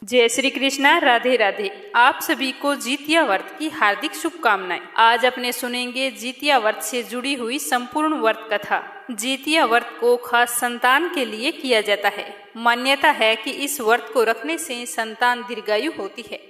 जय श्री कृष्णा, राधे राधे। आप सभी को जितिया व्रत की हार्दिक शुभकामनाएं। आज अपने सुनेंगे जितिया व्रत से जुड़ी हुई संपूर्ण व्रत कथा। जितिया व्रत को खास संतान के लिए किया जाता है। मान्यता है कि इस व्रत को रखने से संतान दीर्घायु होती है,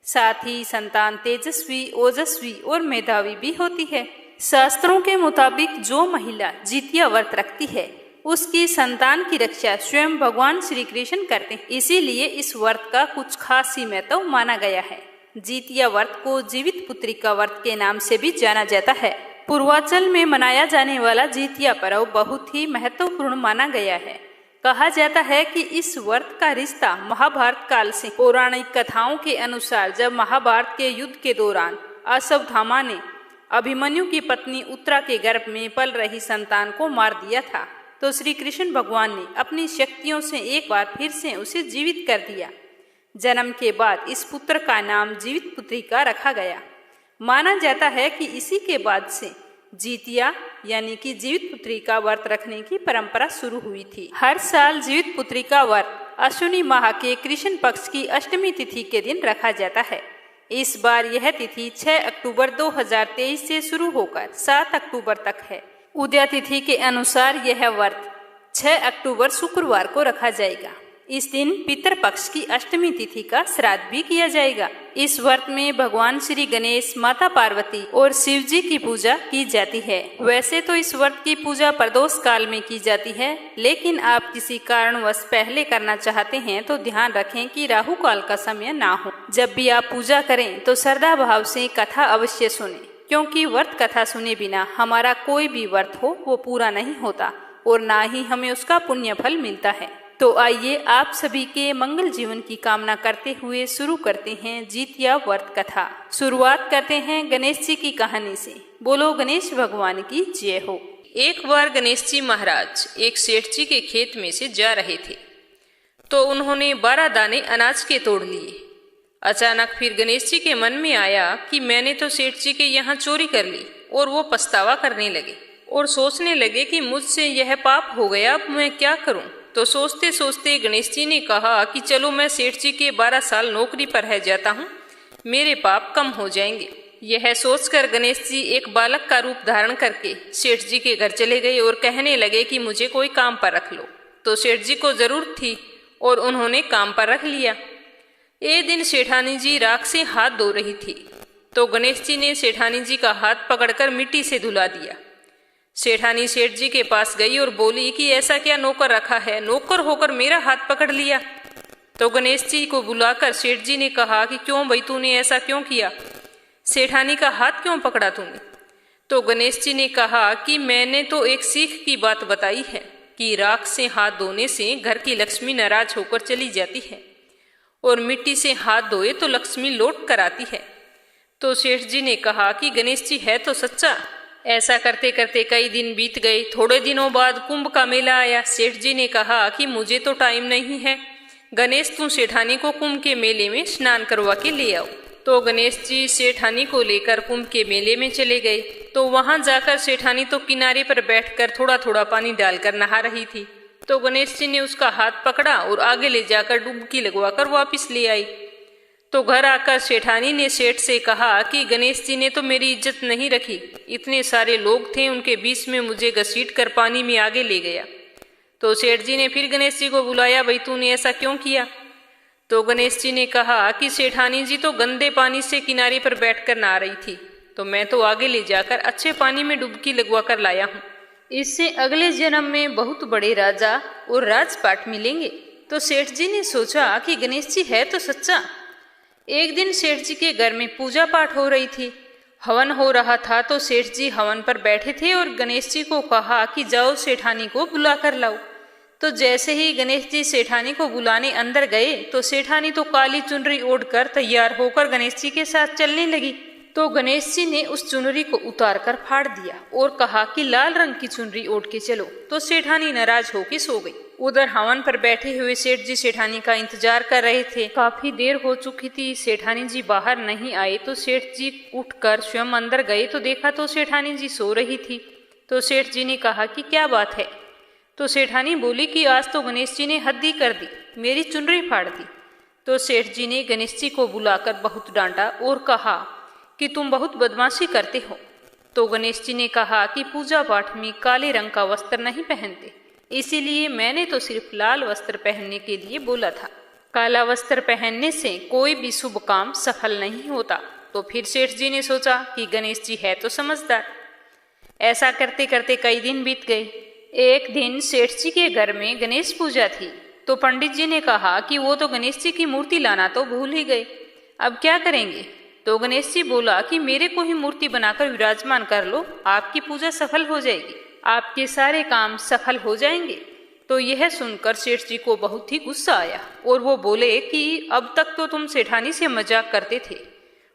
साथ ही संतान तेजस्वी, ओजस्वी और मेधावी भी होती है। शास्त्रों के मुताबिक जो महिला जितिया व्रत रखती है उसकी संतान की रक्षा स्वयं भगवान श्री कृष्ण करते हैं। इसीलिए इस व्रत का कुछ खास ही महत्व माना गया है। जितिया व्रत को जीवित पुत्रिका व्रत के नाम से भी जाना जाता है। पूर्वांचल में मनाया जाने वाला जितिया पर्व बहुत ही महत्वपूर्ण माना गया है। कहा जाता है कि इस व्रत का रिश्ता महाभारत काल से। पौराणिक कथाओं के अनुसार जब महाभारत के युद्ध के दौरान अश्वत्थामा ने अभिमन्यु की पत्नी उत्तरा के गर्भ में पल रही संतान को मार दिया था, तो श्री कृष्ण भगवान ने अपनी शक्तियों से एक बार फिर से उसे जीवित कर दिया। जन्म के बाद इस पुत्र का नाम जीवित पुत्रिका रखा गया। माना जाता है कि इसी के बाद से जितिया यानी कि जीवित पुत्रिका व्रत रखने की परंपरा शुरू हुई थी। हर साल जीवित पुत्रिका व्रत अश्विनी माह के कृष्ण पक्ष की अष्टमी तिथि के दिन रखा जाता है। इस बार यह तिथि 6 अक्टूबर 2023 से शुरू होकर 7 अक्टूबर तक है। उदया तिथि के अनुसार यह व्रत 6 अक्टूबर शुक्रवार को रखा जाएगा। इस दिन पितृपक्ष की अष्टमी तिथि का श्राद्ध भी किया जाएगा। इस व्रत में भगवान श्री गणेश, माता पार्वती और शिव जी की पूजा की जाती है। वैसे तो इस व्रत की पूजा प्रदोष काल में की जाती है, लेकिन आप किसी कारणवश पहले करना चाहते हैं तो ध्यान रखें कि राहु काल का समय ना हो। जब भी आप पूजा करें तो श्रद्धा भाव से कथा अवश्य सुने, क्योंकि व्रत कथा सुने बिना हमारा कोई भी व्रत हो वो पूरा नहीं होता और ना ही हमें उसका पुण्य फल मिलता है। तो आइए आप सभी के मंगल जीवन की कामना करते हुए शुरू करते हैं जितिया व्रत कथा। शुरुआत करते हैं गणेश जी की कहानी से। बोलो गणेश भगवान की जय हो। एक बार गणेश जी महाराज एक सेठ जी के खेत में से जा रहे थे, तो उन्होंने 12 दाने अनाज के तोड़ लिए। अचानक फिर गणेश जी के मन में आया कि मैंने तो सेठ जी के यहाँ चोरी कर ली, और वो पछतावा करने लगे और सोचने लगे कि मुझसे यह पाप हो गया, अब मैं क्या करूं। तो सोचते सोचते गणेश जी ने कहा कि चलो मैं सेठ जी के 12 साल नौकरी पर रह जाता हूँ, मेरे पाप कम हो जाएंगे। यह सोचकर गणेश जी एक बालक का रूप धारण करके सेठ जी के घर चले गए और कहने लगे कि मुझे कोई काम पर रख लो। तो सेठ जी को जरूरत थी और उन्होंने काम पर रख लिया। एक दिन सेठानी जी राख से हाथ धो रही थी, तो गणेश जी ने सेठानी जी का हाथ पकड़कर मिट्टी से धुला दिया। सेठानी सेठ जी के पास गई और बोली कि ऐसा क्या नौकर रखा है, नौकर होकर मेरा हाथ पकड़ लिया। तो गणेश जी को बुलाकर सेठ जी ने कहा कि क्यों भाई, तूने ऐसा क्यों किया, सेठानी का हाथ क्यों पकड़ा तूने। तो गणेश जी ने कहा कि मैंने तो एक सीख की बात बताई है कि राख से हाथ धोने से घर की लक्ष्मी नाराज होकर चली जाती है और मिट्टी से हाथ धोए तो लक्ष्मी लौट कर आती है। तो सेठ जी ने कहा कि गणेश जी है तो सच्चा। ऐसा करते करते कई दिन बीत गए। थोड़े दिनों बाद कुंभ का मेला आया। सेठ जी ने कहा कि मुझे तो टाइम नहीं है, गणेश तू सेठानी को कुंभ के मेले में स्नान करवा के ले आओ। तो गणेश जी सेठानी को लेकर कुंभ के मेले में चले गए। तो वहां जाकर सेठानी तो किनारे पर बैठकर थोड़ा थोड़ा पानी डालकर नहा रही थी। तो गणेश जी ने उसका हाथ पकड़ा और आगे ले जाकर डुबकी लगवाकर वापस ले आई। तो घर आकर सेठानी ने सेठ से कहा कि गणेश जी ने तो मेरी इज्जत नहीं रखी, इतने सारे लोग थे उनके बीच में मुझे घसीट कर पानी में आगे ले गया। तो सेठ जी ने फिर गणेश जी को बुलाया, भाई तूने ऐसा क्यों किया। तो गणेश जी ने कहा कि सेठानी जी तो गंदे पानी से किनारे पर बैठकर नहा रही थी, तो मैं तो आगे ले जाकर अच्छे पानी में डुबकी लगवा कर लाया हूँ, इससे अगले जन्म में बहुत बड़े राजा और राजपाट मिलेंगे। तो सेठ जी ने सोचा कि गणेश जी है तो सच्चा। एक दिन सेठ जी के घर में पूजा पाठ हो रही थी, हवन हो रहा था। तो सेठ जी हवन पर बैठे थे और गणेश जी को कहा कि जाओ सेठानी को बुला कर लाओ। तो जैसे ही गणेश जी सेठानी को बुलाने अंदर गए तो सेठानी तो काली चुनरी ओढ़कर तैयार होकर गणेश जी के साथ चलने लगी। तो गणेश जी ने उस चुनरी को उतार कर फाड़ दिया और कहा कि लाल रंग की चुनरी ओढ़ के चलो। तो सेठानी नाराज होकर सो गई। उधर हवन पर बैठे हुए सेठ जी सेठानी का इंतजार कर रहे थे। काफी देर हो चुकी थी, सेठानी जी बाहर नहीं आए। तो सेठ जी उठकर स्वयं अंदर गए तो देखा तो सेठानी जी सो रही थी। तो सेठ जी ने कहा कि क्या बात है। तो सेठानी बोली कि आज तो गणेश जी ने हद ही कर दी, मेरी चुनरी फाड़ दी। तो सेठ जी ने गणेश जी को बुलाकर बहुत डांटा और कहा कि तुम बहुत बदमाशी करते हो। तो गणेश जी ने कहा कि पूजा पाठ में काले रंग का वस्त्र नहीं पहनते, इसीलिए मैंने तो सिर्फ लाल वस्त्र पहनने के लिए बोला था। काला वस्त्र पहनने से कोई भी शुभ काम सफल नहीं होता। तो फिर सेठ जी ने सोचा कि गणेश जी है तो समझदार। ऐसा करते करते कई दिन बीत गए। एक दिन सेठ जी के घर में गणेश पूजा थी, तो पंडित जी ने कहा कि वो तो गणेश जी की मूर्ति लाना तो भूल ही गए, अब क्या करेंगे। तो गणेश जी बोला कि मेरे को ही मूर्ति बनाकर विराजमान कर लो, आपकी पूजा सफल हो जाएगी, आपके सारे काम सफल हो जाएंगे। तो यह सुनकर सेठ जी को बहुत ही गुस्सा आया और वो बोले कि अब तक तो तुम सेठानी से मजाक करते थे,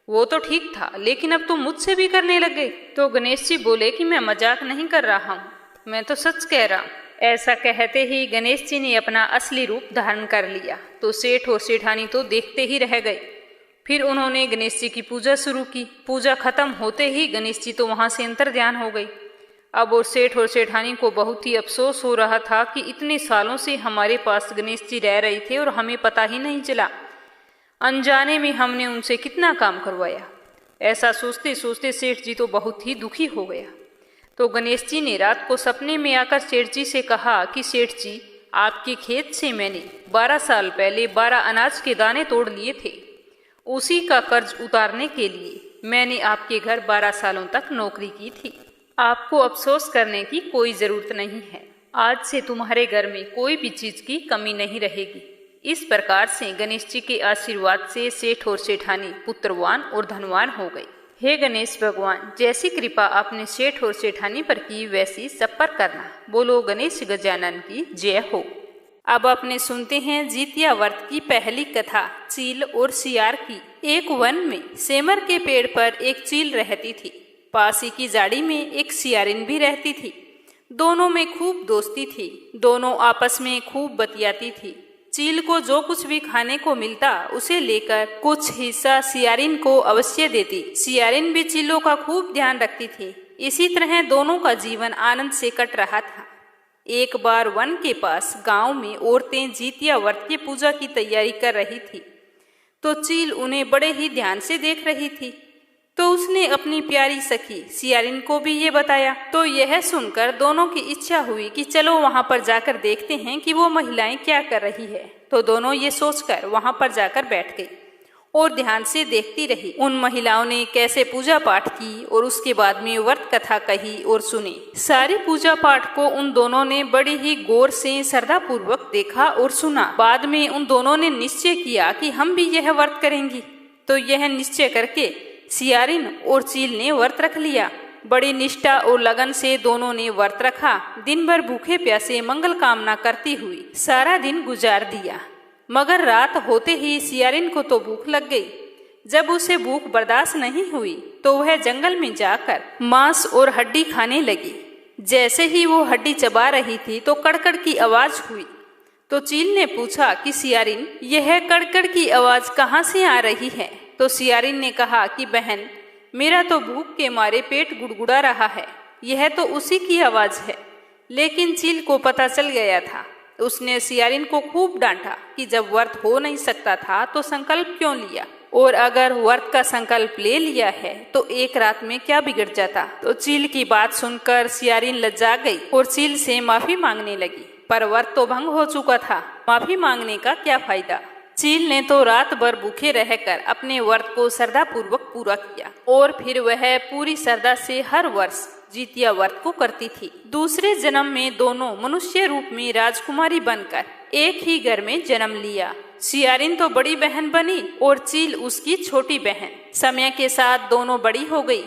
वो तो ठीक था, लेकिन अब तुम मुझसे भी करने लग गए। तो गणेश जी बोले कि मैं मजाक नहीं कर रहा हूँ, मैं तो सच कह रहा हूँ। ऐसा कहते ही गणेश जी ने अपना असली रूप धारण कर लिया। तो सेठ और सेठानी तो देखते ही रह गए। फिर उन्होंने गणेश जी की पूजा शुरू की। पूजा खत्म होते ही गणेश जी तो वहां से अंतर्ध्यान हो गई। अब और सेठ और सेठानी को बहुत ही अफसोस हो रहा था कि इतने सालों से हमारे पास गणेश जी रह रहे थे और हमें पता ही नहीं चला, अनजाने में हमने उनसे कितना काम करवाया। ऐसा सोचते सोचते सेठ जी तो बहुत ही दुखी हो गया। तो गणेश जी ने रात को सपने में आकर सेठ जी से कहा कि सेठ जी, आपके खेत से मैंने 12 साल पहले 12 अनाज के दाने तोड़ लिए थे, उसी का कर्ज उतारने के लिए मैंने आपके घर 12 सालों तक नौकरी की थी। आपको अफसोस करने की कोई जरूरत नहीं है, आज से तुम्हारे घर में कोई भी चीज की कमी नहीं रहेगी। इस प्रकार से गणेश जी के आशीर्वाद से सेठ और सेठानी पुत्रवान और धनवान हो गए। हे गणेश भगवान, जैसी कृपा आपने सेठ और सेठानी पर की वैसी सब पर करना। बोलो गणेश गजानन की जय हो। अब अपने सुनते हैं जितिया व्रत की पहली कथा, चील और सियार की। एक वन में सेमर के पेड़ पर एक चील रहती थी, पास ही की झाड़ी में एक सियारिन भी रहती थी। दोनों में खूब दोस्ती थी, दोनों आपस में खूब बतियाती थी। चील को जो कुछ भी खाने को मिलता उसे लेकर कुछ हिस्सा सियारिन को अवश्य देती। सियारिन भी चीलों का खूब ध्यान रखती थी। इसी तरह दोनों का जीवन आनंद से कट रहा था। एक बार वन के पास गांव में औरतें जितिया व्रत की पूजा की तैयारी कर रही थी, तो चील उन्हें बड़े ही ध्यान से देख रही थी। तो उसने अपनी प्यारी सखी सियारिन को भी ये बताया। तो यह सुनकर दोनों की इच्छा हुई कि चलो वहां पर जाकर देखते हैं कि वो महिलाएं क्या कर रही है। तो दोनों ये सोचकर वहां पर जाकर बैठ गई और ध्यान से देखती रही उन महिलाओं ने कैसे पूजा पाठ की और उसके बाद में व्रत कथा कही और सुनी। सारी पूजा पाठ को उन दोनों ने बड़ी ही गौर से श्रद्धा पूर्वक देखा और सुना। बाद में उन दोनों ने निश्चय किया कि हम भी यह व्रत करेंगी। तो यह निश्चय करके सियारिन और चील ने व्रत रख लिया। बड़ी निष्ठा और लगन से दोनों ने व्रत रखा। दिन भर भूखे प्यासे मंगल कामना करती हुई सारा दिन गुजार दिया। मगर रात होते ही सियारिन को तो भूख लग गई। जब उसे भूख बर्दाश्त नहीं हुई तो वह जंगल में जाकर मांस और हड्डी खाने लगी। जैसे ही वो हड्डी चबा रही थी तो कड़कड़ की आवाज हुई। तो चील ने पूछा कि सियारिन, यह कड़कड़ की आवाज कहाँ से आ रही है। तो सियारिन ने कहा कि बहन, मेरा तो भूख के मारे पेट गुड़गुड़ा रहा है, यह तो उसी की आवाज है। लेकिन चील को पता चल गया था। उसने सियारिन को खूब डांटा कि जब व्रत हो नहीं सकता था तो संकल्प क्यों लिया, और अगर व्रत का संकल्प ले लिया है तो एक रात में क्या बिगड़ जाता। तो चील की बात सुनकर सियारिन लज्जा गई और चील से माफी मांगने लगी, पर व्रत तो भंग हो चुका था, माफी मांगने का क्या फायदा। चील ने तो रात भर भूखे रहकर अपने व्रत को श्रद्धा पूर्वक पूरा किया और फिर वह पूरी श्रद्धा से हर वर्ष जितिया व्रत को करती थी। दूसरे जन्म में दोनों मनुष्य रूप में राजकुमारी बनकर एक ही घर में जन्म लिया। सियारिन तो बड़ी बहन बनी और चील उसकी छोटी बहन। समय के साथ दोनों बड़ी हो गई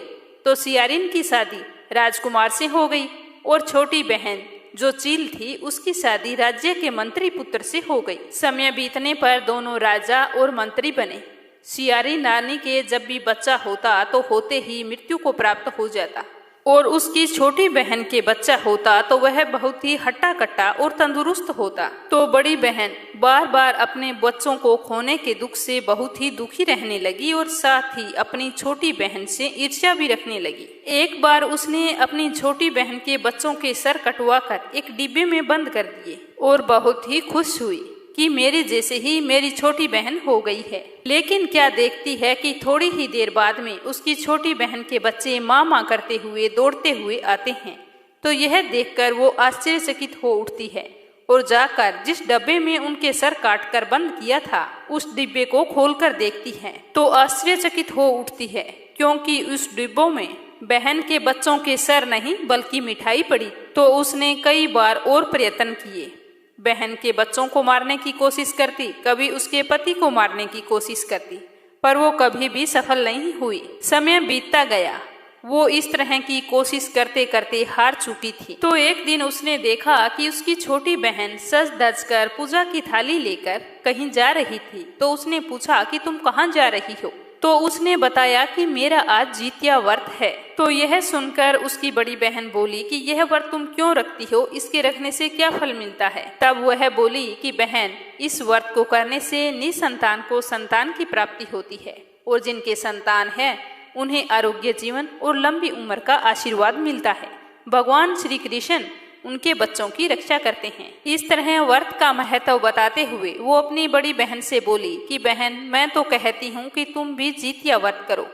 तो सियारिन की शादी राजकुमार से हो गई और छोटी बहन जो चील थी उसकी शादी राज्य के मंत्री पुत्र से हो गई। समय बीतने पर दोनों राजा और मंत्री बने। सियारिन रानी के जब भी बच्चा होता तो होते ही मृत्यु को प्राप्त हो जाता और उसकी छोटी बहन के बच्चा होता तो वह बहुत ही हट्टा कट्टा और तंदुरुस्त होता। तो बड़ी बहन बार बार अपने बच्चों को खोने के दुख से बहुत ही दुखी रहने लगी और साथ ही अपनी छोटी बहन से ईर्ष्या भी रखने लगी। एक बार उसने अपनी छोटी बहन के बच्चों के सर कटवा कर एक डिब्बे में बंद कर दिए और बहुत ही खुश हुई कि मेरे जैसे ही मेरी छोटी बहन हो गई है। लेकिन क्या देखती है कि थोड़ी ही देर बाद में उसकी छोटी बहन के बच्चे माँ माँ करते हुए दौड़ते हुए आते हैं। तो यह देखकर वो आश्चर्यचकित हो उठती है और जाकर जिस डब्बे में उनके सर काटकर बंद किया था उस डिब्बे को खोलकर देखती है तो आश्चर्यचकित हो उठती है, क्योंकि उस डिब्बों में बहन के बच्चों के सर नहीं बल्कि मिठाई पड़ी। तो उसने कई बार और प्रयत्न किए, बहन के बच्चों को मारने की कोशिश करती, कभी उसके पति को मारने की कोशिश करती, पर वो कभी भी सफल नहीं हुई। समय बीतता गया, वो इस तरह की कोशिश करते करते हार चुकी थी। तो एक दिन उसने देखा कि उसकी छोटी बहन सज धज कर पूजा की थाली लेकर कहीं जा रही थी। तो उसने पूछा कि तुम कहाँ जा रही हो? तो उसने बताया कि मेरा आज जितिया व्रत है। तो यह सुनकर उसकी बड़ी बहन बोली कि यह व्रत तुम क्यों रखती हो, इसके रखने से क्या फल मिलता है? तब वह बोली कि बहन, इस व्रत को करने से निसंतान को संतान की प्राप्ति होती है और जिनके संतान है उन्हें आरोग्य जीवन और लंबी उम्र का आशीर्वाद मिलता है। भगवान श्री कृष्ण उनके बच्चों की रक्षा करते हैं। इस तरह व्रत का महत्व बताते हुए वो अपनी बड़ी बहन से बोली कि बहन, मैं तो कहती हूँ कि तुम भी जितिया व्रत करो,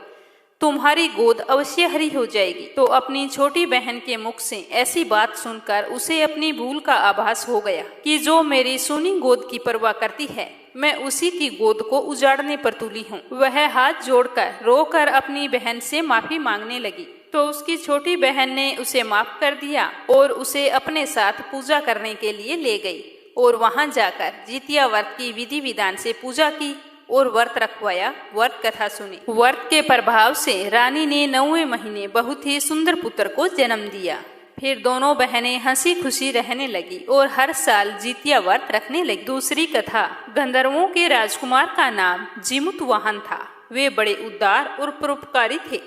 तुम्हारी गोद अवश्य हरी हो जाएगी। तो अपनी छोटी बहन के मुख से ऐसी बात सुनकर उसे अपनी भूल का आभास हो गया कि जो मेरी सुनी गोद की परवाह करती है, मैं उसी की गोद को उजाड़ने पर तुली हूँ। वह हाथ जोड़कर रोकर अपनी बहन से माफी मांगने लगी। तो उसकी छोटी बहन ने उसे माफ कर दिया और उसे अपने साथ पूजा करने के लिए ले गई और वहां जाकर जितिया व्रत की विधि विधान से पूजा की और व्रत रखवाया, व्रत कथा सुनी। व्रत के प्रभाव से रानी ने 9वें महीने बहुत ही सुंदर पुत्र को जन्म दिया। फिर दोनों बहनें हंसी खुशी रहने लगी और हर साल जितिया व्रत रखने लगी। दूसरी कथा, गंधर्वों के राजकुमार का नाम जिमुतवाहन था। वे बड़े उदार और परोपकारी थे।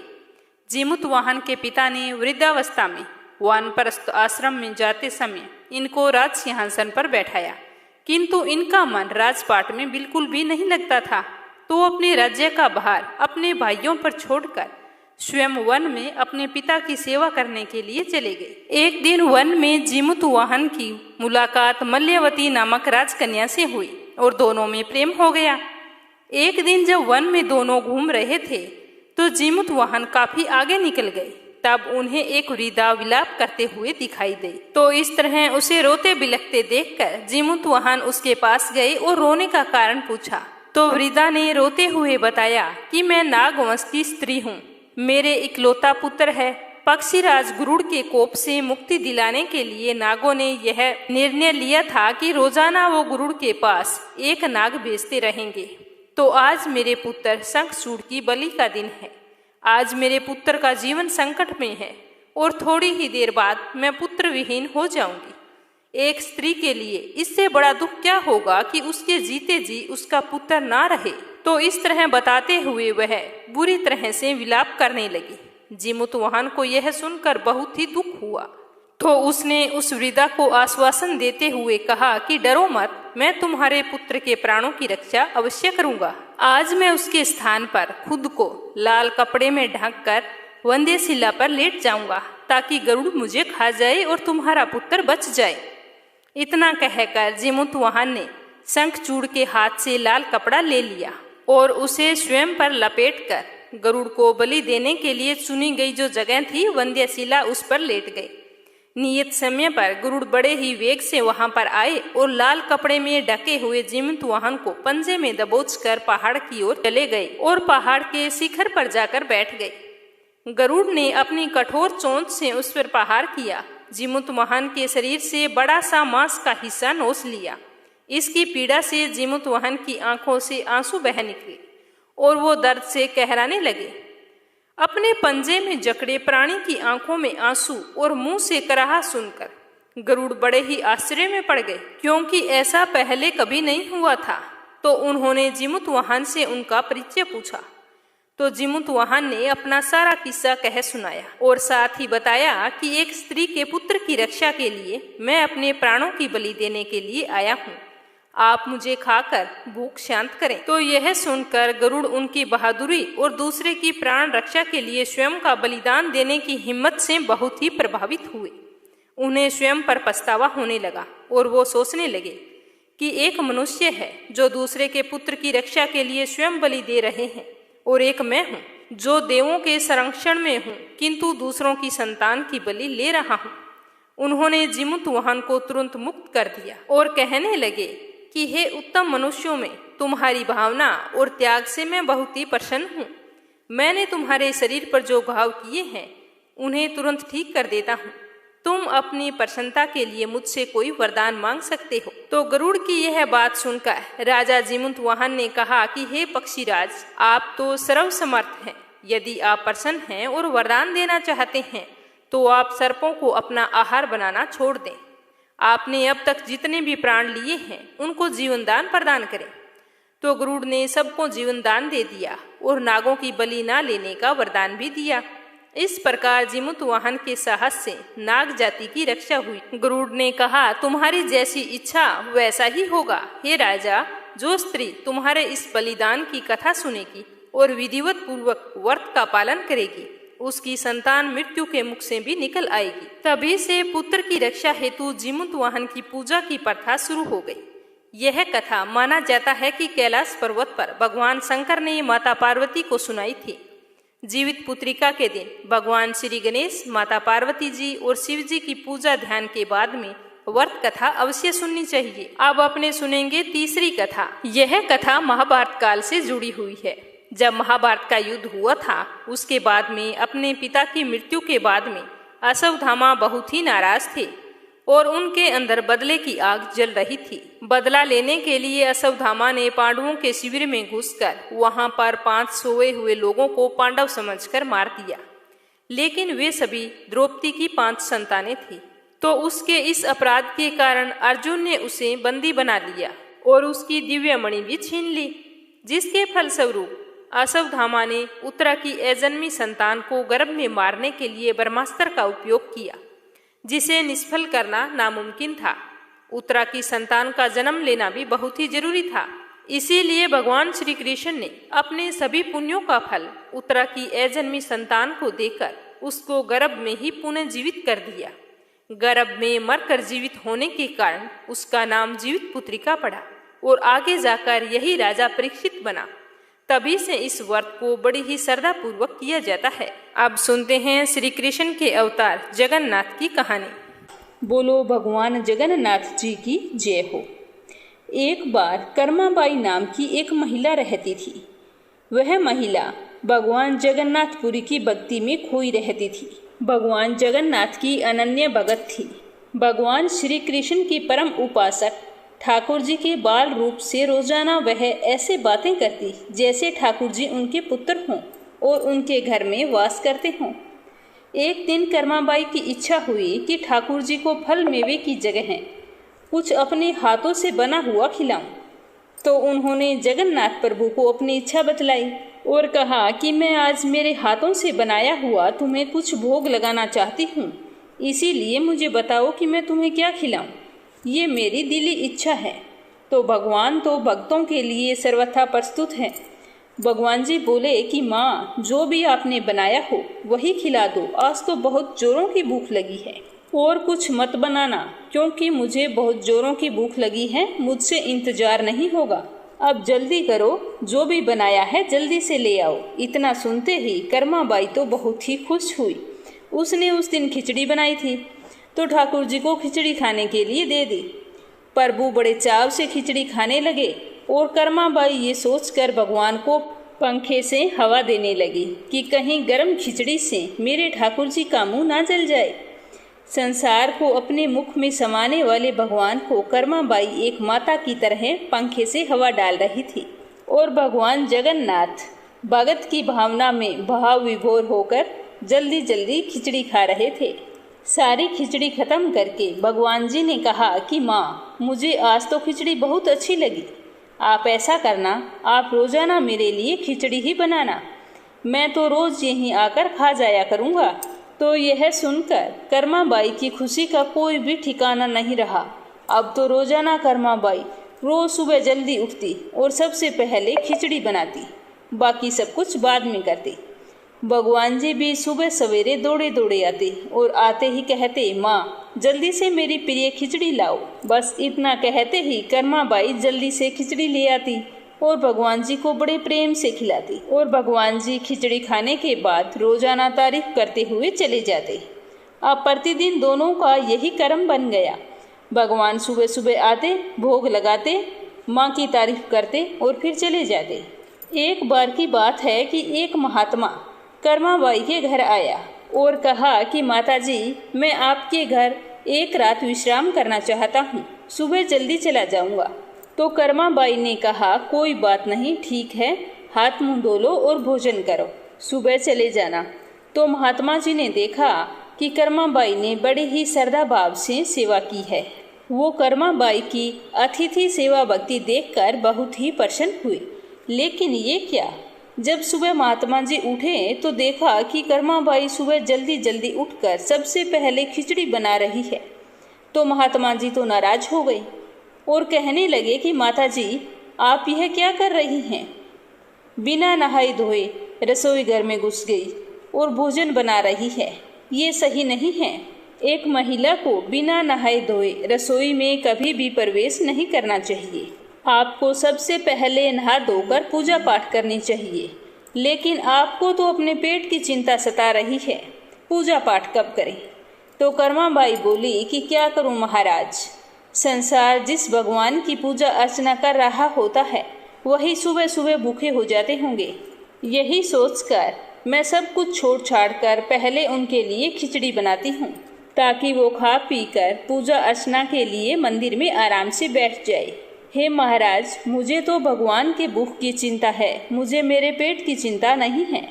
जिमुतवाहन के पिता ने वृद्धावस्था में वानप्रस्थ आश्रम में जाते समय इनको राज सिंहासन पर बैठाया, किंतु इनका मन राजपाट में बिल्कुल भी नहीं लगता था। तो अपने राज्य का भार अपने भाइयों पर छोड़कर स्वयं वन में अपने पिता की सेवा करने के लिए चले गए। एक दिन वन में जिमुतवाहन की मुलाकात मल्यवती नामक राजकन्या से हुई और दोनों में प्रेम हो गया। एक दिन जब वन में दोनों घूम रहे थे तो जिमुतवाहन काफी आगे निकल गए। तब उन्हें एक वृद्धा विलाप करते हुए दिखाई दी। तो इस तरह उसे रोते बिलखते देखकर जिमुतवाहन उसके पास गए और रोने का कारण पूछा। तो वृद्धा ने रोते हुए बताया कि मैं नागवंश की स्त्री हूँ, मेरे इकलौता पुत्र है। पक्षीराज गरुड़ के कोप से मुक्ति दिलाने के लिए नागों ने यह निर्णय लिया था कि रोजाना वो गरुड़ के पास एक नाग भेजते रहेंगे। तो आज मेरे पुत्र शंखचूड़ की बलि का दिन है। आज मेरे पुत्र का जीवन संकट में है और थोड़ी ही देर बाद मैं पुत्र विहीन हो जाऊंगी। एक स्त्री के लिए इससे बड़ा दुख क्या होगा कि उसके जीते जी उसका पुत्र ना रहे। तो इस तरह बताते हुए वह बुरी तरह से विलाप करने लगी। जिमुतवाहन को यह सुनकर बहुत ही दुख हुआ। तो उसने उस वृद्धा को आश्वासन देते हुए कहा कि डरो मत, मैं तुम्हारे पुत्र के प्राणों की रक्षा अवश्य करूंगा। आज मैं उसके स्थान पर खुद को लाल कपड़े में ढककर वंद्यशिला पर लेट जाऊंगा ताकि गरुड़ मुझे खा जाए और तुम्हारा पुत्र बच जाए। इतना कहकर जिमुतवाहन ने शंखचूड़ के हाथ से लाल कपड़ा ले लिया और उसे स्वयं पर लपेटकर गरुड़ को बलि देने के लिए चुनी गई जो जगह थी वंद्यशिला, उस पर लेट गए। नियत समय पर गरुड़ बड़े ही वेग से वहां पर आए और लाल कपड़े में ढके हुए जिमुतवाहन को पंजे में दबोचकर पहाड़ की ओर चले गए और पहाड़ के शिखर पर जाकर बैठ गए। गरुड़ ने अपनी कठोर चोंच से उस पर प्रहार किया। जिमुतवाहन के शरीर से बड़ा सा मांस का हिस्सा नोच लिया। इसकी पीड़ा से जिमुतवाहन की आंखों से आंसू बह निकले और वो दर्द से कहराने लगे। अपने पंजे में जकड़े प्राणी की आंखों में आंसू और मुंह से कराहा सुनकर गरुड़ बड़े ही आश्चर्य में पड़ गए, क्योंकि ऐसा पहले कभी नहीं हुआ था। तो उन्होंने जिमुतवाहन से उनका परिचय पूछा। तो जिमुतवाहन ने अपना सारा किस्सा कह सुनाया और साथ ही बताया कि एक स्त्री के पुत्र की रक्षा के लिए मैं अपने प्राणों की बलि देने के लिए आया हूँ। आप मुझे खाकर भूख शांत करें। तो यह सुनकर गरुड़ उनकी बहादुरी और दूसरे की प्राण रक्षा के लिए स्वयं का बलिदान देने की हिम्मत से बहुत ही प्रभावित हुए। उन्हें स्वयं पर पछतावा होने लगा और वो सोचने लगे कि एक मनुष्य है जो दूसरे के पुत्र की रक्षा के लिए स्वयं बलि दे रहे हैं, और एक मैं हूँ जो देवों के संरक्षण में हूँ किंतु दूसरों की संतान की बलि ले रहा हूँ। उन्होंने जिमुतवाहन को तुरंत मुक्त कर दिया और कहने लगे कि हे उत्तम मनुष्यों में तुम्हारी भावना और त्याग से मैं बहुत ही प्रसन्न हूँ। मैंने तुम्हारे शरीर पर जो घाव किए हैं उन्हें तुरंत ठीक कर देता हूँ। तुम अपनी प्रसन्नता के लिए मुझसे कोई वरदान मांग सकते हो। तो गरुड़ की यह बात सुनकर राजा जिमुतवाहन ने कहा कि हे पक्षीराज, आप तो सर्वसमर्थ हैं। यदि आप प्रसन्न हैं और वरदान देना चाहते हैं तो आप सर्पों को अपना आहार बनाना छोड़ दें। आपने अब तक जितने भी प्राण लिए हैं उनको जीवन दान प्रदान करें। तो गरुड़ ने सबको जीवन दान दे दिया और नागों की बलि न लेने का वरदान भी दिया। इस प्रकार जिमुतवाहन के साहस से नाग जाति की रक्षा हुई। गरुड़ ने कहा, तुम्हारी जैसी इच्छा वैसा ही होगा। हे राजा, जो स्त्री तुम्हारे इस बलिदान की कथा सुनेगी और विधिवत पूर्वक व्रत का पालन करेगी उसकी संतान मृत्यु के मुख से भी निकल आएगी। तभी से पुत्र की रक्षा हेतु जिमुतवाहन की पूजा की प्रथा शुरू हो गई। यह कथा माना जाता है कि कैलाश पर्वत पर भगवान शंकर ने माता पार्वती को सुनाई थी। जीवित पुत्रिका के दिन भगवान श्री गणेश, माता पार्वती जी और शिव जी की पूजा ध्यान के बाद में व्रत कथा अवश्य सुननी चाहिए। अब अपने सुनेंगे तीसरी कथा। यह कथा महाभारत काल से जुड़ी हुई है। जब महाभारत का युद्ध हुआ था उसके बाद में अपने पिता की मृत्यु के बाद में अश्वत्थामा बहुत ही नाराज थे और उनके अंदर बदले की आग जल रही थी। बदला लेने के लिए अश्वत्थामा ने पांडवों के शिविर में घुसकर वहां पर 5 सोए हुए लोगों को पांडव समझकर मार दिया, लेकिन वे सभी द्रौपदी की 5 संतानें थी। तो उसके इस अपराध के कारण अर्जुन ने उसे बंदी बना लिया और उसकी दिव्य मणि भी छीन ली, जिसके फलस्वरूप अश्वत्थामा ने उत्तरा की अजन्मी संतान को गर्भ में मारने के लिए ब्रह्मास्त्र का उपयोग किया, जिसे निष्फल करना नामुमकिन था। उत्तरा की संतान का जन्म लेना भी बहुत ही जरूरी था। इसीलिए भगवान श्री कृष्ण ने अपने सभी पुण्यों का फल उत्तरा की अजन्मी संतान को देकर उसको गर्भ में ही पुनः जीवित कर दिया। गर्भ में मरकर जीवित होने के कारण उसका नाम जीवित पुत्रिका पड़ा और आगे जाकर यही राजा परीक्षित बना। तभी से इस व्रत को बड़ी ही श्रद्धा पूर्वक किया जाता है। अब सुनते हैं श्री कृष्ण के अवतार जगन्नाथ की कहानी। बोलो भगवान जगन्नाथ जी की जय हो। एक बार कर्माबाई नाम की एक महिला रहती थी। वह महिला भगवान जगन्नाथपुरी की भक्ति में खोई रहती थी। भगवान जगन्नाथ की अनन्य भगत थी। भगवान श्री कृष्ण की परम उपासक ठाकुर जी के बाल रूप से रोजाना वह ऐसे बातें करती जैसे ठाकुर जी उनके पुत्र हों और उनके घर में वास करते हों। एक दिन कर्माबाई की इच्छा हुई कि ठाकुर जी को फल मेवे की जगह कुछ अपने हाथों से बना हुआ खिलाऊं। तो उन्होंने जगन्नाथ प्रभु को अपनी इच्छा बतलाई और कहा कि मैं आज मेरे हाथों से बनाया हुआ तुम्हें कुछ भोग लगाना चाहती हूँ, इसीलिए मुझे बताओ कि मैं तुम्हें क्या खिलाऊं। ये मेरी दिली इच्छा है। तो भगवान तो भक्तों के लिए सर्वथा प्रस्तुत है। भगवान जी बोले कि माँ, जो भी आपने बनाया हो वही खिला दो, आज तो बहुत जोरों की भूख लगी है। और कुछ मत बनाना, क्योंकि मुझे बहुत जोरों की भूख लगी है, मुझसे इंतजार नहीं होगा। अब जल्दी करो, जो भी बनाया है जल्दी से ले आओ। इतना सुनते ही कर्माबाई तो बहुत ही खुश हुई। उसने उस दिन खिचड़ी बनाई थी तो ठाकुर जी को खिचड़ी खाने के लिए दे दी। प्रभु बड़े चाव से खिचड़ी खाने लगे और कर्माबाई ये सोचकर भगवान को पंखे से हवा देने लगी कि कहीं गर्म खिचड़ी से मेरे ठाकुर जी का मुंह ना जल जाए। संसार को अपने मुख में समाने वाले भगवान को कर्माबाई एक माता की तरह पंखे से हवा डाल रही थी और भगवान जगन्नाथ भगत की भावना में भाव विभोर होकर जल्दी जल्दी खिचड़ी खा रहे थे। सारी खिचड़ी खत्म करके भगवान जी ने कहा कि माँ, मुझे आज तो खिचड़ी बहुत अच्छी लगी। आप ऐसा करना, आप रोजाना मेरे लिए खिचड़ी ही बनाना, मैं तो रोज यहीं आकर खा जाया करूँगा। तो यह सुनकर कर्माबाई की खुशी का कोई भी ठिकाना नहीं रहा। अब तो रोजाना कर्माबाई रोज सुबह जल्दी उठती और सबसे पहले खिचड़ी बनाती, बाकी सब कुछ बाद में करती। भगवान जी भी सुबह सवेरे दौड़े दौड़े आते और आते ही कहते, माँ जल्दी से मेरी प्रिय खिचड़ी लाओ। बस इतना कहते ही कर्मा बाई जल्दी से खिचड़ी ले आती और भगवान जी को बड़े प्रेम से खिलाती और भगवान जी खिचड़ी खाने के बाद रोजाना तारीफ करते हुए चले जाते। अब प्रतिदिन दोनों का यही कर्म बन गया। भगवान सुबह सुबह आते, भोग लगाते, माँ की तारीफ करते और फिर चले जाते। एक बार की बात है कि एक महात्मा कर्मा बाई के घर आया और कहा कि माताजी, मैं आपके घर एक रात विश्राम करना चाहता हूँ, सुबह जल्दी चला जाऊँगा। तो कर्मा बाई ने कहा, कोई बात नहीं, ठीक है, हाथ मुंह धो लो और भोजन करो, सुबह चले जाना। तो महात्मा जी ने देखा कि कर्मा बाई ने बड़े ही श्रद्धा भाव से सेवा की है। वो कर्मा बाई की अतिथि सेवा भक्ति देखकर बहुत ही प्रसन्न हुए। लेकिन ये क्या, जब सुबह महात्मा जी उठे तो देखा कि कर्मा बाई सुबह जल्दी जल्दी उठकर सबसे पहले खिचड़ी बना रही है। तो महात्मा जी तो नाराज हो गई और कहने लगे कि माता जी, आप यह क्या कर रही हैं? बिना नहाए धोए रसोई घर में घुस गई और भोजन बना रही है, ये सही नहीं है। एक महिला को बिना नहाए धोए रसोई में कभी भी प्रवेश नहीं करना चाहिए। आपको सबसे पहले नहा धोकर पूजा पाठ करनी चाहिए। लेकिन आपको तो अपने पेट की चिंता सता रही है, पूजा पाठ कब करें? तो कर्मा बाई बोली कि क्या करूं महाराज, संसार जिस भगवान की पूजा अर्चना कर रहा होता है वही सुबह सुबह भूखे हो जाते होंगे। यही सोचकर मैं सब कुछ छोड़ छाड़ कर पहले उनके लिए खिचड़ी बनाती हूँ, ताकि वो खा पी कर पूजा अर्चना के लिए मंदिर में आराम से बैठ जाए। हे महाराज, मुझे तो भगवान के भूख की चिंता है, मुझे मेरे पेट की चिंता नहीं है।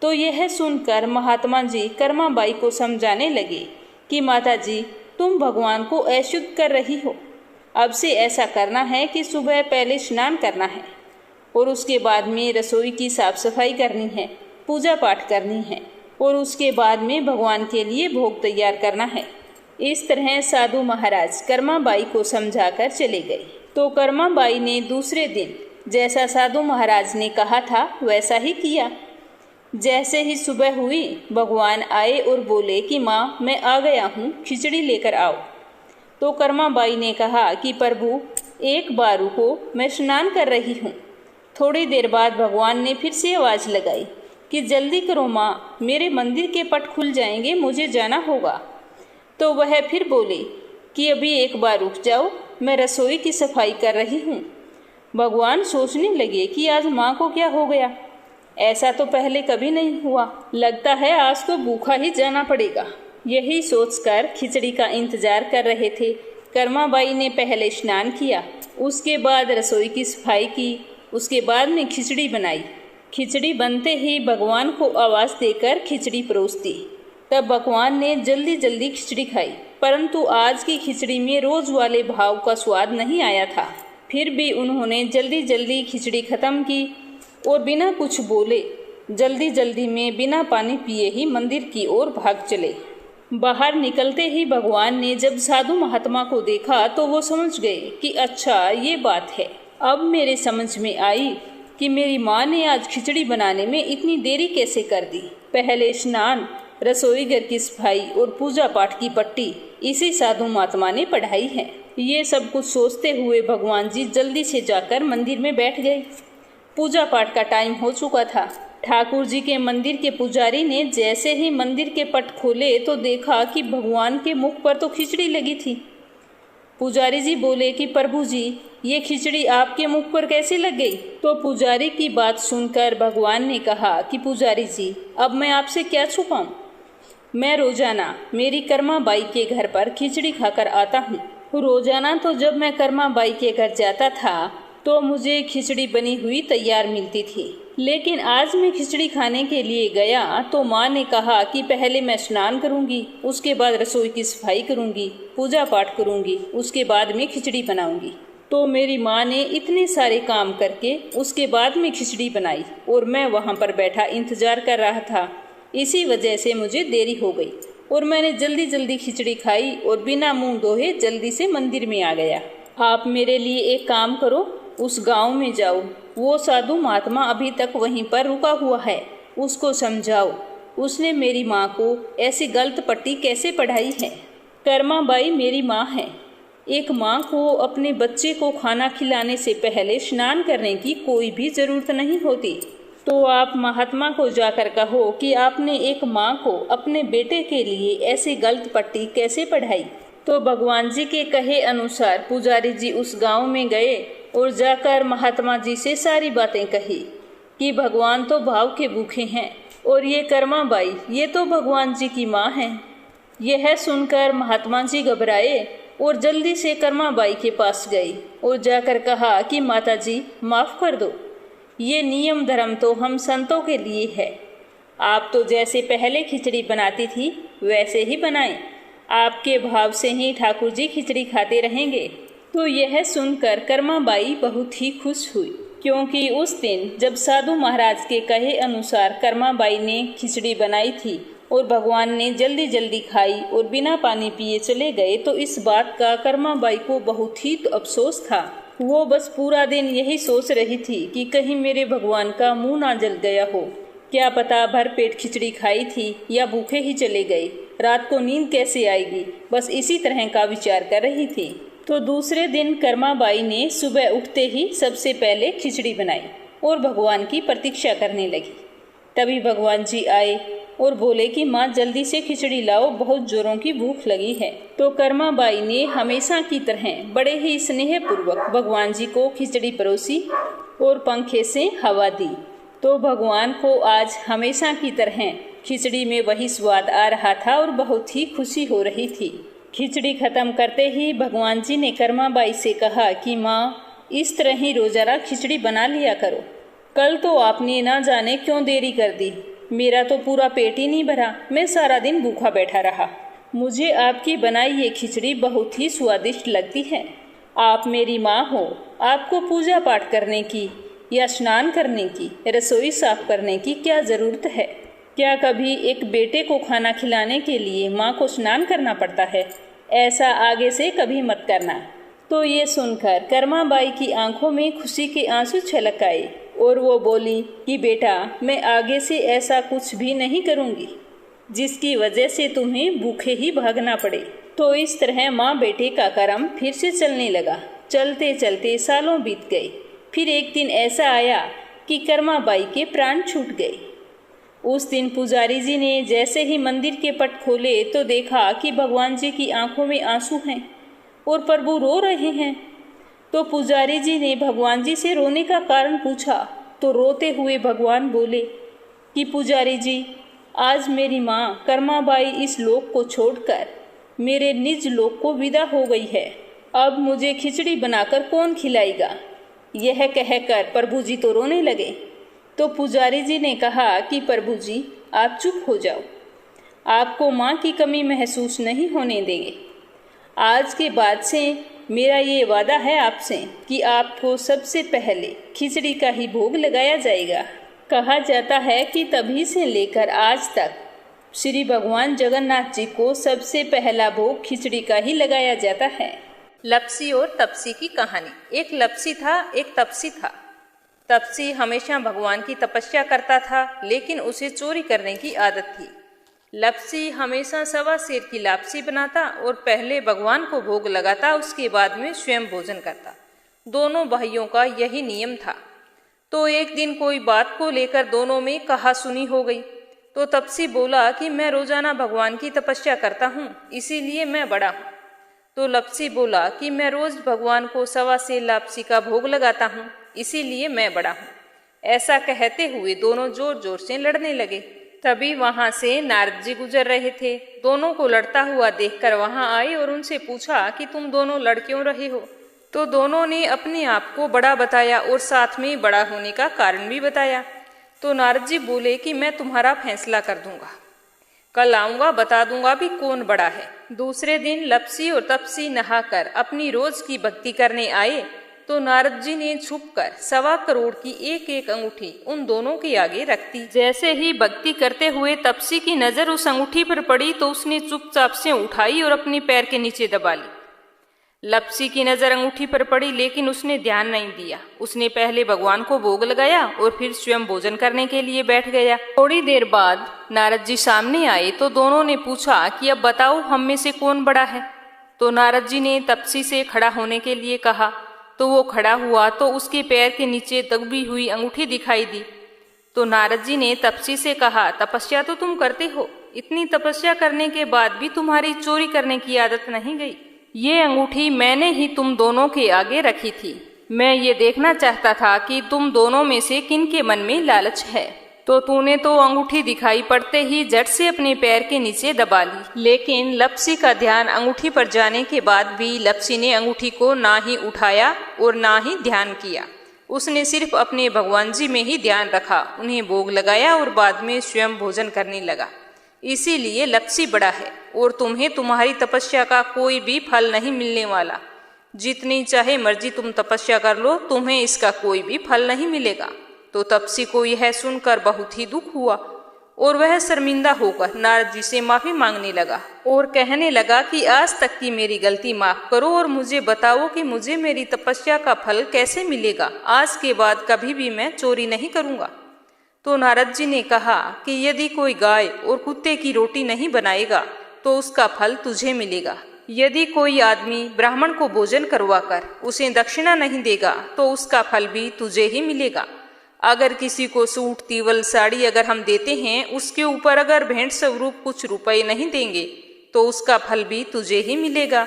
तो यह सुनकर महात्मा जी कर्मा बाई को समझाने लगे कि माता जी, तुम भगवान को अशुद्ध कर रही हो। अब से ऐसा करना है कि सुबह पहले स्नान करना है और उसके बाद में रसोई की साफ सफाई करनी है, पूजा पाठ करनी है और उसके बाद में भगवान के लिए भोग तैयार करना है। इस तरह साधु महाराज कर्मा बाई को समझाकर चले गए। तो कर्मा बाई ने दूसरे दिन जैसा साधु महाराज ने कहा था वैसा ही किया। जैसे ही सुबह हुई, भगवान आए और बोले कि माँ, मैं आ गया हूँ, खिचड़ी लेकर आओ। तो कर्मा बाई ने कहा कि प्रभु, एक बार रुको, मैं स्नान कर रही हूँ। थोड़ी देर बाद भगवान ने फिर से आवाज़ लगाई कि जल्दी करो माँ, मेरे मंदिर के पट खुल जाएंगे, मुझे जाना होगा। तो वह फिर बोले कि अभी एक बार रुक जाओ, मैं रसोई की सफाई कर रही हूँ। भगवान सोचने लगे कि आज माँ को क्या हो गया, ऐसा तो पहले कभी नहीं हुआ, लगता है आज तो भूखा ही जाना पड़ेगा। यही सोचकर खिचड़ी का इंतजार कर रहे थे। कर्मा बाई ने पहले स्नान किया, उसके बाद रसोई की सफाई की, उसके बाद में खिचड़ी बनाई। खिचड़ी बनते ही भगवान को आवाज़ देकर खिचड़ी परोस दी। तब भगवान ने जल्दी जल्दी खिचड़ी खाई, परंतु आज की खिचड़ी में रोज वाले भाव का स्वाद नहीं आया था। फिर भी उन्होंने जल्दी जल्दी खिचड़ी खत्म की और बिना कुछ बोले जल्दी जल्दी में बिना पानी पिए ही मंदिर की ओर भाग चले। बाहर निकलते ही भगवान ने जब साधु महात्मा को देखा तो वो समझ गए कि अच्छा ये बात है। अब मेरे समझ में आई कि मेरी माँ ने आज खिचड़ी बनाने में इतनी देरी कैसे कर दी। पहले स्नान, रसोई घर की सफाई और पूजा पाठ की पट्टी इसी साधु महात्मा ने पढ़ाई है। ये सब कुछ सोचते हुए भगवान जी जल्दी से जाकर मंदिर में बैठ गए। पूजा पाठ का टाइम हो चुका था। ठाकुर जी के मंदिर के पुजारी ने जैसे ही मंदिर के पट खोले तो देखा कि भगवान के मुख पर तो खिचड़ी लगी थी। पुजारी जी बोले कि प्रभु जी, ये खिचड़ी आपके मुख पर कैसे लग गई? तो पुजारी की बात सुनकर भगवान ने कहा कि पुजारी जी, अब मैं आपसे क्या छुपाऊं? मैं रोजाना मेरी कर्मा बाई के घर पर खिचड़ी खाकर आता हूँ। रोजाना तो जब मैं कर्मा बाई के घर जाता था तो मुझे खिचड़ी बनी हुई तैयार मिलती थी, लेकिन आज मैं खिचड़ी खाने के लिए गया तो माँ ने कहा कि पहले मैं स्नान करूँगी, उसके बाद रसोई की सफाई करूँगी, पूजा पाठ करूँगी, उसके बाद में खिचड़ी बनाऊँगी। तो मेरी माँ ने इतने सारे काम करके उसके बाद में खिचड़ी बनाई और मैं वहाँ पर बैठा इंतजार कर रहा था। इसी वजह से मुझे देरी हो गई और मैंने जल्दी जल्दी खिचड़ी खाई और बिना मुंह धोए जल्दी से मंदिर में आ गया। आप मेरे लिए एक काम करो, उस गांव में जाओ, वो साधु महात्मा अभी तक वहीं पर रुका हुआ है, उसको समझाओ, उसने मेरी माँ को ऐसी गलत पट्टी कैसे पढ़ाई है। कर्मा बाई मेरी माँ है। एक माँ को अपने बच्चे को खाना खिलाने से पहले स्नान करने की कोई भी ज़रूरत नहीं होती। तो आप महात्मा को जाकर कहो कि आपने एक माँ को अपने बेटे के लिए ऐसी गलत पट्टी कैसे पढ़ाई। तो भगवान जी के कहे अनुसार पुजारी जी उस गांव में गए और जाकर महात्मा जी से सारी बातें कही कि भगवान तो भाव के भूखे हैं और ये कर्मा बाई ये तो भगवान जी की माँ हैं। यह सुनकर महात्मा जी घबराए और जल्दी से कर्मा बाई के पास गई और जाकर कहा कि माता जी माफ़ कर दो, ये नियम धर्म तो हम संतों के लिए है। आप तो जैसे पहले खिचड़ी बनाती थी वैसे ही बनाएं, आपके भाव से ही ठाकुर जी खिचड़ी खाते रहेंगे। तो यह सुनकर कर्मा बाई बहुत ही खुश हुई, क्योंकि उस दिन जब साधु महाराज के कहे अनुसार कर्मा बाई ने खिचड़ी बनाई थी और भगवान ने जल्दी जल्दी खाई और बिना पानी पिए चले गए, तो इस बात का कर्मा बाई को बहुत ही अफसोस था। वो बस पूरा दिन यही सोच रही थी कि कहीं मेरे भगवान का मुंह ना जल गया हो, क्या पता भर पेट खिचड़ी खाई थी या भूखे ही चले गए, रात को नींद कैसे आएगी, बस इसी तरह का विचार कर रही थी। तो दूसरे दिन कर्मा बाई ने सुबह उठते ही सबसे पहले खिचड़ी बनाई और भगवान की प्रतीक्षा करने लगी। तभी भगवान जी आए और बोले कि माँ जल्दी से खिचड़ी लाओ, बहुत जोरों की भूख लगी है। तो कर्मा बाई ने हमेशा की तरह बड़े ही स्नेहपूर्वक भगवान जी को खिचड़ी परोसी और पंखे से हवा दी। तो भगवान को आज हमेशा की तरह खिचड़ी में वही स्वाद आ रहा था और बहुत ही खुशी हो रही थी। खिचड़ी खत्म करते ही भगवान जी ने कर्मा बाई से कहा कि माँ इस तरह ही रोजाना खिचड़ी बना लिया करो, कल तो आपने ना जाने क्यों देरी कर दी, मेरा तो पूरा पेट ही नहीं भरा, मैं सारा दिन भूखा बैठा रहा। मुझे आपकी बनाई ये खिचड़ी बहुत ही स्वादिष्ट लगती है। आप मेरी माँ हो, आपको पूजा पाठ करने की या स्नान करने की, रसोई साफ करने की क्या ज़रूरत है। क्या कभी एक बेटे को खाना खिलाने के लिए माँ को स्नान करना पड़ता है? ऐसा आगे से कभी मत करना। तो ये सुनकर कर्मा बाई की आंखों में खुशी के आंसू छलक आए और वो बोली कि बेटा मैं आगे से ऐसा कुछ भी नहीं करूँगी जिसकी वजह से तुम्हें भूखे ही भागना पड़े। तो इस तरह माँ बेटे का कर्म फिर से चलने लगा। चलते चलते सालों बीत गए। फिर एक दिन ऐसा आया कि कर्मा बाई के प्राण छूट गए। उस दिन पुजारी जी ने जैसे ही मंदिर के पट खोले तो देखा कि भगवान जी की आंखों में आंसू हैं और प्रभु रो रहे हैं। तो पुजारी जी ने भगवान जी से रोने का कारण पूछा तो रोते हुए भगवान बोले कि पुजारी जी आज मेरी माँ कर्मा बाई इस लोक को छोड़कर मेरे निज लोक को विदा हो गई है, अब मुझे खिचड़ी बनाकर कौन खिलाएगा। यह कहकर प्रभु जी तो रोने लगे। तो पुजारी जी ने कहा कि प्रभु जी आप चुप हो जाओ, आपको माँ की कमी महसूस नहीं होने देंगे। आज के बाद से मेरा ये वादा है आपसे कि आपको सबसे पहले खिचड़ी का ही भोग लगाया जाएगा। कहा जाता है कि तभी से लेकर आज तक श्री भगवान जगन्नाथ जी को सबसे पहला भोग खिचड़ी का ही लगाया जाता है। लपसी और तपसी की कहानी। एक लपसी था, एक तपसी था। तपसी हमेशा भगवान की तपस्या करता था, लेकिन उसे चोरी करने की आदत थी। लपसी हमेशा सवा सेर की लापसी बनाता और पहले भगवान को भोग लगाता, उसके बाद में स्वयं भोजन करता। दोनों भाइयों का यही नियम था। तो एक दिन कोई बात को लेकर दोनों में कहा सुनी हो गई। तो तपसी बोला कि मैं रोजाना भगवान की तपस्या करता हूँ, इसीलिए मैं बड़ा हूँ। तो लपसी बोला कि मैं रोज भगवान को सवा सेर लापसी का भोग लगाता हूँ, इसीलिए मैं बड़ा हूँ। ऐसा कहते हुए दोनों जोर जोर से लड़ने लगे। तभी वहां से नारद जी गुजर रहे थे। दोनों को लड़ता हुआ देखकर वहां आए और उनसे पूछा कि तुम दोनों लड़ क्यों रहे हो। तो दोनों ने अपने आप को बड़ा बताया और साथ में बड़ा होने का कारण भी बताया। तो नारद जी बोले कि मैं तुम्हारा फैसला कर दूंगा, कल आऊंगा, बता दूंगा भी कौन बड़ा है। दूसरे दिन लपसी और तपसी नहाकर अपनी रोज की भक्ति करने आए। तो नारद जी ने छुपकर 1.25 करोड़ की एक एक अंगूठी उन दोनों के आगे रख दी। जैसे ही भक्ति करते हुए तपसी की नजर उस अंगूठी पर पड़ी तो उसने चुपचाप से उठाई और अपने पैर के नीचे दबा ली। लप्सी की नजर अंगूठी पर पड़ी, लेकिन उसने ध्यान नहीं दिया। उसने पहले भगवान को भोग लगाया और फिर स्वयं भोजन करने के लिए बैठ गया। थोड़ी देर बाद नारद जी सामने आए तो दोनों ने पूछा कि अब बताओ हम में से कौन बड़ा है। तो नारद जी ने तपसी से खड़ा होने के लिए कहा, तो वो खड़ा हुआ तो उसके पैर के नीचे दबी हुई अंगूठी दिखाई दी। तो नारद जी ने तपसी से कहा, तपस्या तो तुम करते हो, इतनी तपस्या करने के बाद भी तुम्हारी चोरी करने की आदत नहीं गई। ये अंगूठी मैंने ही तुम दोनों के आगे रखी थी। मैं ये देखना चाहता था कि तुम दोनों में से किन के मन में लालच है। तो तूने तो अंगूठी दिखाई पड़ते ही झट से अपने पैर के नीचे दबा ली। लेकिन लप्सी का ध्यान अंगूठी पर जाने के बाद भी लप्सी ने अंगूठी को ना ही उठाया और ना ही ध्यान किया। उसने सिर्फ अपने भगवान जी में ही ध्यान रखा, उन्हें भोग लगाया और बाद में स्वयं भोजन करने लगा। इसीलिए लप्सी बड़ा है और तुम्हें तुम्हारी तपस्या का कोई भी फल नहीं मिलने वाला। जितनी चाहे मर्जी तुम तपस्या कर लो, तुम्हें इसका कोई भी फल नहीं मिलेगा। तो तपसी को यह सुनकर बहुत ही दुख हुआ और वह शर्मिंदा होकर नारद जी से माफी मांगने लगा और कहने लगा कि आज तक की मेरी गलती माफ करो और मुझे बताओ कि मुझे मेरी तपस्या का फल कैसे मिलेगा। आज के बाद कभी भी मैं चोरी नहीं करूंगा। तो नारद जी ने कहा कि यदि कोई गाय और कुत्ते की रोटी नहीं बनाएगा तो उसका फल तुझे मिलेगा। यदि कोई आदमी ब्राह्मण को भोजन करवाकर उसे दक्षिणा नहीं देगा तो उसका फल भी तुझे ही मिलेगा। अगर किसी को सूट, तीवल, साड़ी अगर हम देते हैं, उसके ऊपर अगर भेंट स्वरूप कुछ रुपए नहीं देंगे तो उसका फल भी तुझे ही मिलेगा।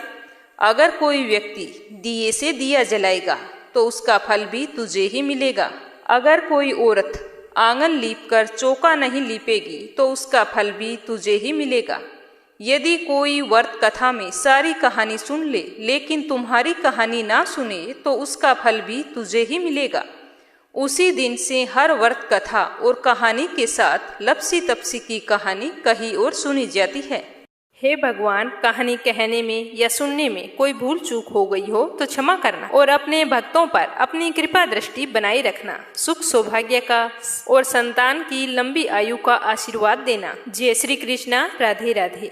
अगर कोई व्यक्ति दिए से दिया जलाएगा तो उसका फल भी तुझे ही मिलेगा। अगर कोई औरत आंगन लीपकर चौका नहीं लीपेगी तो उसका फल भी तुझे ही मिलेगा। यदि कोई व्रत कथा में सारी कहानी सुन ले लेकिन तुम्हारी कहानी ना सुने तो उसका फल भी तुझे ही मिलेगा। उसी दिन से हर व्रत कथा और कहानी के साथ लप्सी तपसी की कहानी कही और सुनी जाती है। हे भगवान, कहानी कहने में या सुनने में कोई भूल चूक हो गई हो तो क्षमा करना और अपने भक्तों पर अपनी कृपा दृष्टि बनाए रखना। सुख सौभाग्य का और संतान की लंबी आयु का आशीर्वाद देना। जय श्री कृष्णा। राधे राधे।